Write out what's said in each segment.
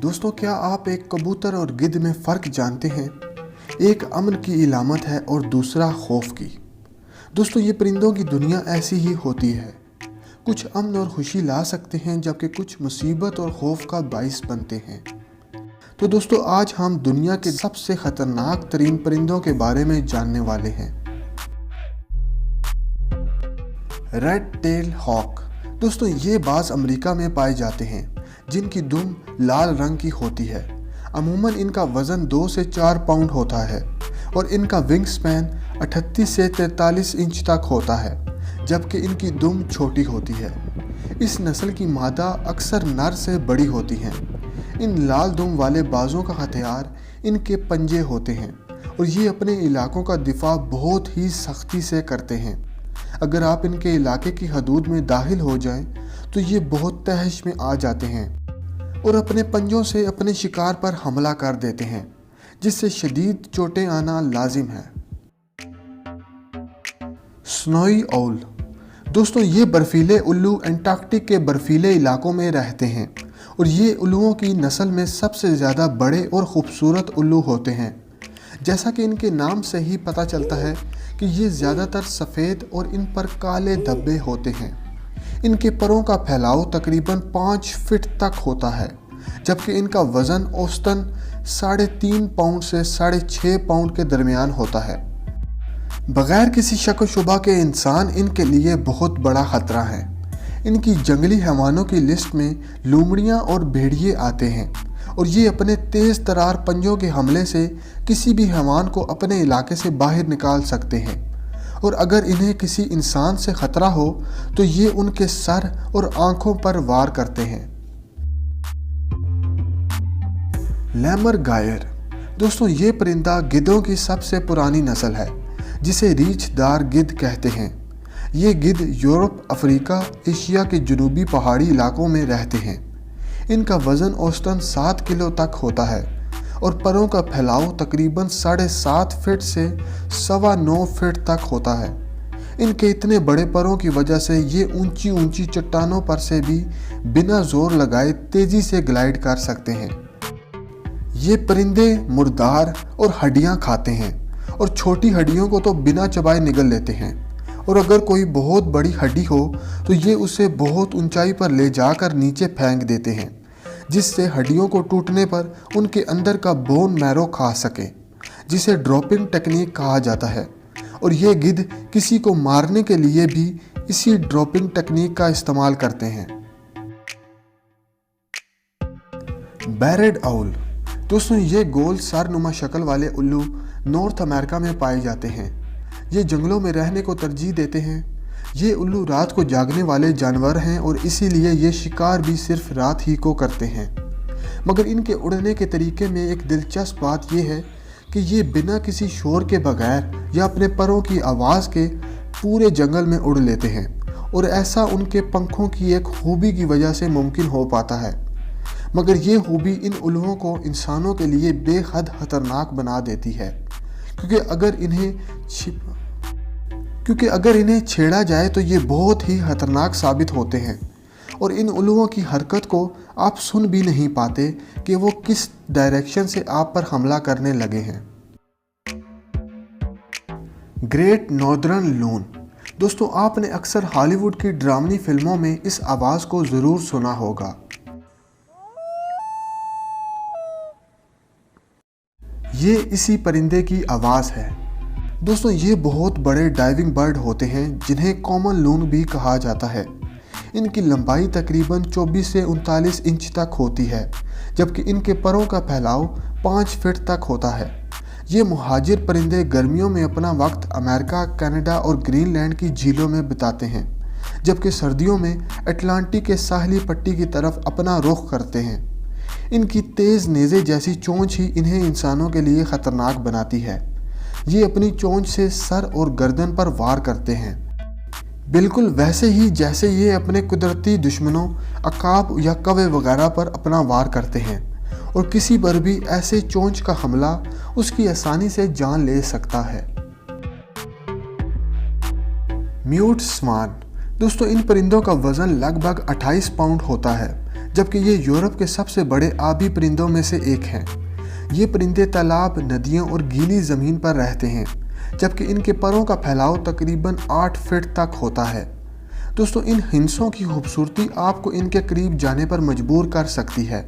दोस्तों, क्या आप एक कबूतर और गिद्ध में फ़र्क जानते हैं? एक अमन की इलामत है और दूसरा खौफ की। दोस्तों, ये परिंदों की दुनिया ऐसी ही होती है। कुछ अमन और खुशी ला सकते हैं, जबकि कुछ मुसीबत और खौफ का बाइस बनते हैं। तो दोस्तों, आज हम दुनिया के सबसे ख़तरनाक तरीन परिंदों के बारे में जानने वाले हैं। Red tail hawk. दोस्तों, ये बाज़ अमेरिका में पाए जाते हैं, जिनकी दुम लाल रंग की होती है। अमूमन इनका वज़न 2 से 4 पाउंड होता है और इनका विंग स्पैन 38 से 43 इंच तक होता है, जबकि इनकी दुम छोटी होती है। इस नस्ल की मादा अक्सर नर से बड़ी होती हैं। इन लाल दुम वाले बाज़ों का हथियार इनके पंजे होते हैं और ये अपने इलाकों का दिफा बहुत ही सख्ती से करते हैं। अगर आप इनके इलाके की हदूद में दाखिल हो जाएं, तो ये बहुत तहश में आ जाते हैं और अपने पंजों से अपने शिकार पर हमला कर देते हैं, जिससे शदीद चोटें आना लाजिम है। Snowy owl. दोस्तों, ये बर्फीले उल्लू एंटार्कटिक के बर्फीले इलाकों में रहते हैं और ये उल्लुओं की नस्ल में सबसे ज़्यादा बड़े और ख़ूबसूरत उल्लू होते हैं। जैसा कि इनके नाम से ही पता चलता है कि ये ज़्यादातर सफ़ेद और इन पर काले धब्बे होते हैं। इनके परों का फैलाव तकरीबन 5 फीट तक होता है, जबकि इनका वज़न औसतन 3.5 पाउंड से 6.5 पाउंड के दरमियान होता है। बग़ैर किसी शक व शुबा के इंसान इनके लिए बहुत बड़ा ख़तरा है। इनकी जंगली हैवानों की लिस्ट में लोमड़ियाँ और भेड़िए आते हैं और ये अपने तेज़ तरार पंजों के हमले से किसी भी हैवान को अपने इलाके से बाहर निकाल सकते हैं, और अगर इन्हें किसी इंसान से ख़तरा हो तो ये उनके सर और आंखों पर वार करते हैं। लैमर गायर। दोस्तों, ये परिंदा गिद्धों की सबसे पुरानी नस्ल है, जिसे रीछदार गिद्ध कहते हैं। ये गिद्ध यूरोप, अफ्रीका, एशिया के जनूबी पहाड़ी इलाकों में रहते हैं। इनका वज़न औसतन 7 किलो तक होता है और परों का फैलाव तकरीबन 7.5 फीट से 9.25 फीट तक होता है। इनके इतने बड़े परों की वजह से ये ऊंची ऊंची चट्टानों पर से भी बिना जोर लगाए तेज़ी से ग्लाइड कर सकते हैं। ये परिंदे मुर्दार और हड्डियां खाते हैं और छोटी हड्डियों को तो बिना चबाए निगल लेते हैं, और अगर कोई बहुत बड़ी हड्डी हो तो ये उसे बहुत ऊंचाई पर ले जाकर नीचे फेंक देते हैं, जिससे हड्डियों को टूटने पर उनके अंदर का बोन मैरो खा सके, जिसे ड्रॉपिंग टेक्निक कहा जाता है। और ये गिद्ध किसी को मारने के लिए भी इसी ड्रॉपिंग टेक्निक का इस्तेमाल करते हैं। बैरेड आउल। दोस्तों, ये गोल सरनुमा शक्ल वाले उल्लू नॉर्थ अमेरिका में पाए जाते हैं। ये जंगलों में रहने को तरजीह देते हैं। ये उल्लू रात को जागने वाले जानवर हैं और इसीलिए ये शिकार भी सिर्फ रात ही को करते हैं। मगर इनके उड़ने के तरीके में एक दिलचस्प बात यह है कि ये बिना किसी शोर के बगैर या अपने परों की आवाज़ के पूरे जंगल में उड़ लेते हैं, और ऐसा उनके पंखों की एक खूबी की वजह से मुमकिन हो पाता है। मगर ये खूबी इन उल्लुओं को इंसानों के लिए बेहद खतरनाक बना देती है, क्योंकि अगर इन्हें छेड़ा जाए तो ये बहुत ही खतरनाक साबित होते हैं, और इन उल्लुओं की हरकत को आप सुन भी नहीं पाते कि वो किस डायरेक्शन से आप पर हमला करने लगे हैं। ग्रेट नॉर्दर्न लून। दोस्तों, आपने अक्सर हॉलीवुड की ड्रामनी फिल्मों में इस आवाज़ को ज़रूर सुना होगा। ये इसी परिंदे की आवाज़ है। दोस्तों, ये बहुत बड़े डाइविंग बर्ड होते हैं, जिन्हें कॉमन लून भी कहा जाता है। इनकी लंबाई तकरीबन 24 से 39 इंच तक होती है, जबकि इनके परों का फैलाव 5 फीट तक होता है। ये मुहाजिर परिंदे गर्मियों में अपना वक्त अमेरिका, कनाडा और ग्रीनलैंड की झीलों में बिताते हैं, जबकि सर्दियों में अटलांटिक के साहली पट्टी की तरफ अपना रुख करते हैं। इनकी तेज़ नेज़े जैसी चोंच ही इन्हें इंसानों के लिए ख़तरनाक बनाती है। ये अपनी चोंच से सर और गर्दन पर वार करते हैं, बिल्कुल वैसे ही जैसे ये अपने कुदरती दुश्मनों अकाब या कौवे वगैरह पर अपना वार करते हैं, और किसी पर भी ऐसे चोंच का हमला उसकी आसानी से जान ले सकता है। म्यूट स्वान। दोस्तों, इन परिंदों का वज़न लगभग 28 पाउंड होता है, जबकि ये यूरोप के सबसे बड़े आबी परिंदों में से एक हैं। ये परिंदे तालाब, नदियों और गीली ज़मीन पर रहते हैं, जबकि इनके परों का फैलाव तकरीबन 8 फीट तक होता है। दोस्तों, इन हिंसों की खूबसूरती आपको इनके करीब जाने पर मजबूर कर सकती है,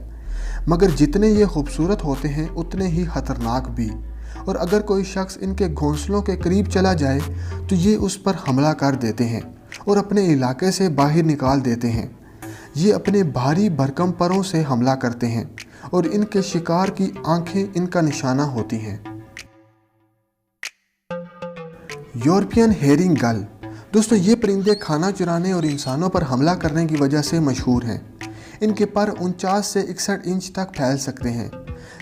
मगर जितने ये खूबसूरत होते हैं उतने ही खतरनाक भी। और अगर कोई शख्स इनके घोंसलों के करीब चला जाए तो ये उस पर हमला कर देते हैं और अपने इलाके से बाहर निकाल देते हैं। ये अपने भारी भरकम परों से हमला करते हैं और इनके शिकार की आंखें इनका निशाना होती हैं। यूरोपियन हेरिंग गल। दोस्तों, ये परिंदे खाना चुराने और इंसानों पर हमला करने की वजह से मशहूर हैं। इनके पर 49 से 61 इंच तक फैल सकते हैं,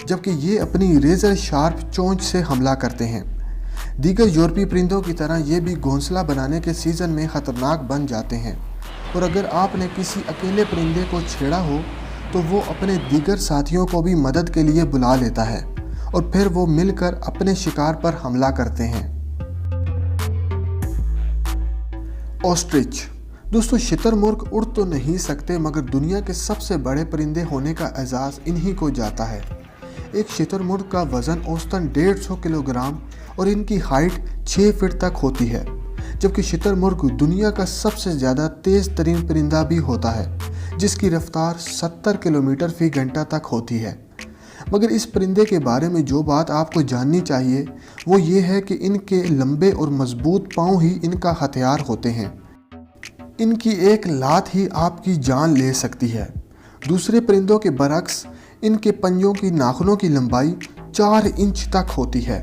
जबकि ये अपनी रेजर शार्प चोंच से हमला करते हैं। दीगर यूरोपीय परिंदों की तरह ये भी घोंसला बनाने के सीज़न में ख़तरनाक बन जाते हैं, और अगर आपने किसी अकेले परिंदे को छेड़ा हो तो वो अपने दीगर साथियों को भी मदद के लिए बुला लेता है और फिर वो मिलकर अपने शिकार पर हमला करते हैं। ऑस्ट्रिच। दोस्तों, शुतुरमुर्ग उड़ तो नहीं सकते, मगर दुनिया के सबसे बड़े परिंदे होने का एजाज़ इन्हीं को जाता है। एक शुतुरमुर्ग का वज़न औसतन 150 किलोग्राम और इनकी हाइट 6 फीट तक होती है, जबकि शुतुरमुर्ग दुनिया का सबसे ज़्यादा तेज़ तरीन परिंदा भी होता है, जिसकी रफ्तार 70 किलोमीटर फी घंटा तक होती है। मगर इस परिंदे के बारे में जो बात आपको जाननी चाहिए वो ये है कि इनके लंबे और मजबूत पाँव ही इनका हथियार होते हैं। इनकी एक लात ही आपकी जान ले सकती है। दूसरे परिंदों के बरक्स इनके पंजों की नाखूनों की लंबाई 4 इंच तक होती है।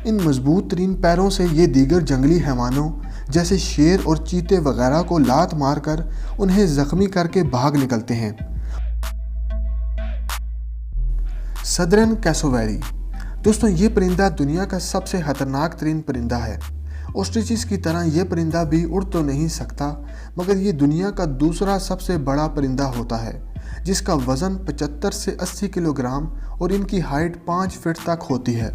इन मजबूत तरीन पैरों से ये दीगर जंगली हैवानों जैसे शेर और चीते वगैरह को लात मारकर उन्हें जख्मी करके भाग निकलते हैं। Southern cassowary. दोस्तों, ये परिंदा दुनिया का सबसे खतरनाक तरीन परिंदा है। ऑस्ट्रिचिस की तरह ये परिंदा भी उड़ तो नहीं सकता, मगर ये दुनिया का दूसरा सबसे बड़ा परिंदा होता है, जिसका वज़न 75 से 80 किलोग्राम और इनकी हाइट 5 फीट तक होती है।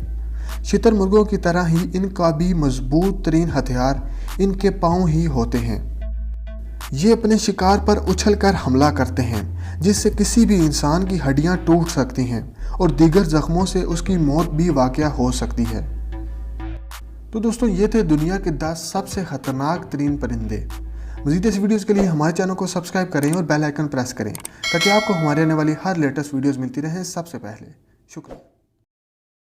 शुतुरमुर्गों की तरह ही इनका भी मजबूत तरीन हथियार इनके पाँव ही होते हैं। ये अपने शिकार पर उछलकर हमला करते हैं, जिससे किसी भी इंसान की हड्डियां टूट सकती हैं और दीगर जख्मों से उसकी मौत भी वाक़या हो सकती है। तो दोस्तों, ये थे दुनिया के 10 सबसे खतरनाक तरीन परिंदे। मज़ीद इस वीडियोज़ के लिए हमारे चैनल को सब्सक्राइब करें और बेल आइकन प्रेस करें, ताकि आपको हमारे आने वाली हर लेटेस्ट वीडियोज़ मिलती रहें सबसे पहले। शुक्रिया।